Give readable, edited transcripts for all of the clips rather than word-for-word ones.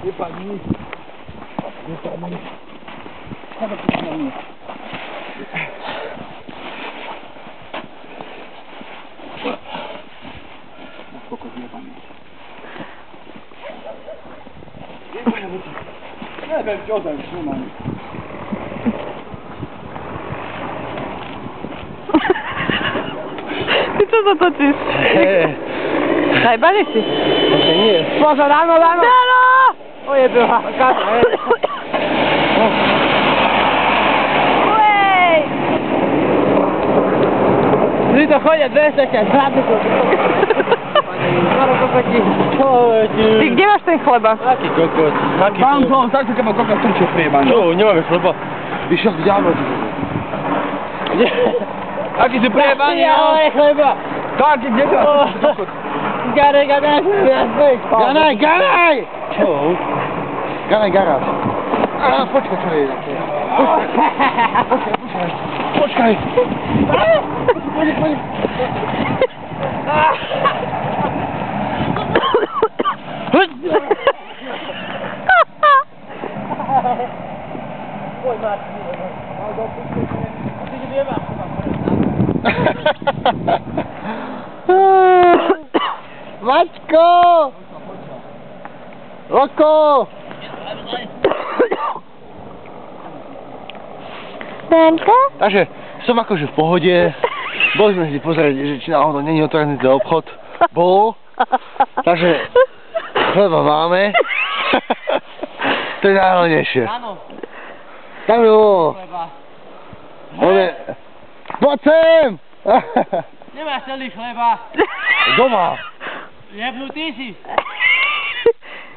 Vypadni. Vypadni. Kada připadni. Naskoko vypadni. Nevím, čo tam šumám. Ty co to točíš? Najbali si? Ešte nie. Pozor, ráno! Dano! Ojebila, káta, Uej! Vždy to chodia 200 zápisov. Ty kde máš ten chleba? Aký kokot? Mám to, tak keď ma kokot trčil priebaný. Čo, nemáme chleba? Vyšiel si ďalej. Aký si priebaný? Ale chleba! Tak, kde to? Ganaj! Ganaj! Čo? Ganaj, garáž. Počkaj, čo je také? Počkaj! Poď. Maťko! Roko! Danka? Takže som akože v pohode. Boli sme si pozrieť, že či náhodou není otvorený ten obchod. Bol. Takže chleba máme. To je najhlavnejšie. Áno. Tam je bolo. Chleba. Poď sem! Nemáš celý chleba. Doma. Jebnutý si.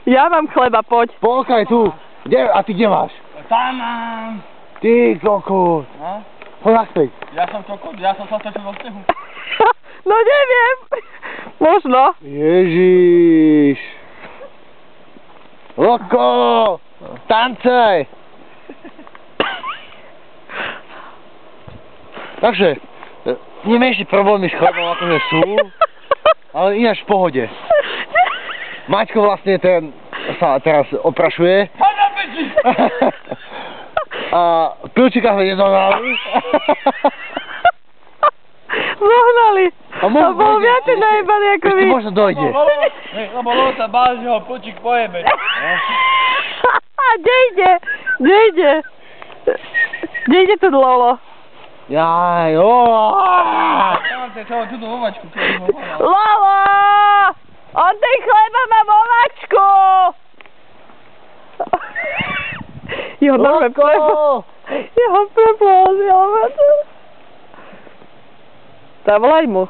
Ja mám chleba, poď. Polkaj tu. A ty kde máš? Tam mám. Ty kokot. No? Poď naspäť. Ja som sa stočil vo snehu. No neviem. Možno. Ježiš. Roko! Tancaj! Takže, nemenšie problémy s chlebom akože sú, ale ináč v pohode. Maťko vlastne sa teraz oprašuje. A pilčika sme nezohnali. Zohnali. A bol viacej najebaný ako vy. Ešte možno dojde. Lebo Lolo sa bál, že ho Pilčík pojebe. Kde ide? Kde ide tu Lolo? Jaj, Tam sa túto ovačku, ktorú ho volal. Lolo! On tej chleba mám ovačku! Jo, dáme plebo. Jeho preplazil. Zavolaj mu.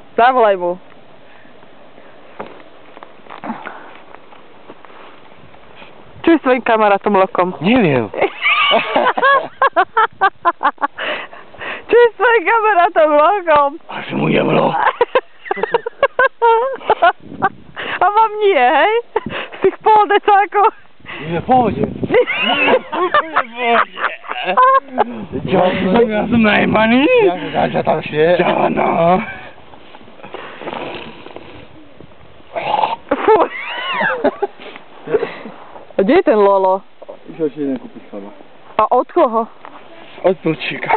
Čo je s tvojim kamarátom Lokom? neviem. Čo je s tvojim kamarátom Lokom? Až mu jeblo. A vám nie, hej? Z tých poldecákov. Je v pohode. Ja som najmaný. Ja tam šie. Áno. Fuj. A kde je ten Lolo? Išiel si jeden kúpiť chleba. A od koho? Od Pilčíka.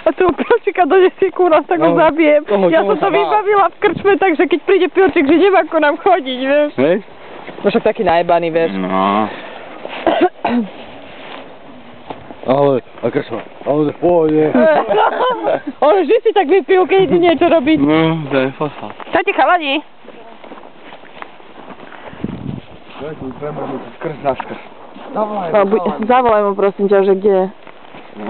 A toho Pilčíka donesie ku nám, tak ho zabijem. Ja som to vybavila v krčme, takže keď príde Pilčík, že nemá ku nám chodiť, vieš. Hej? No však taký najebaný, vieš. No. Ale v pohode. On vždy si tak vypil, keď ide niečo robiť. No, to je fosfát. Čo ti chalani? Ja tu premám skrz na skrz. Zavolaj mu prosím ťa, že kde je. No,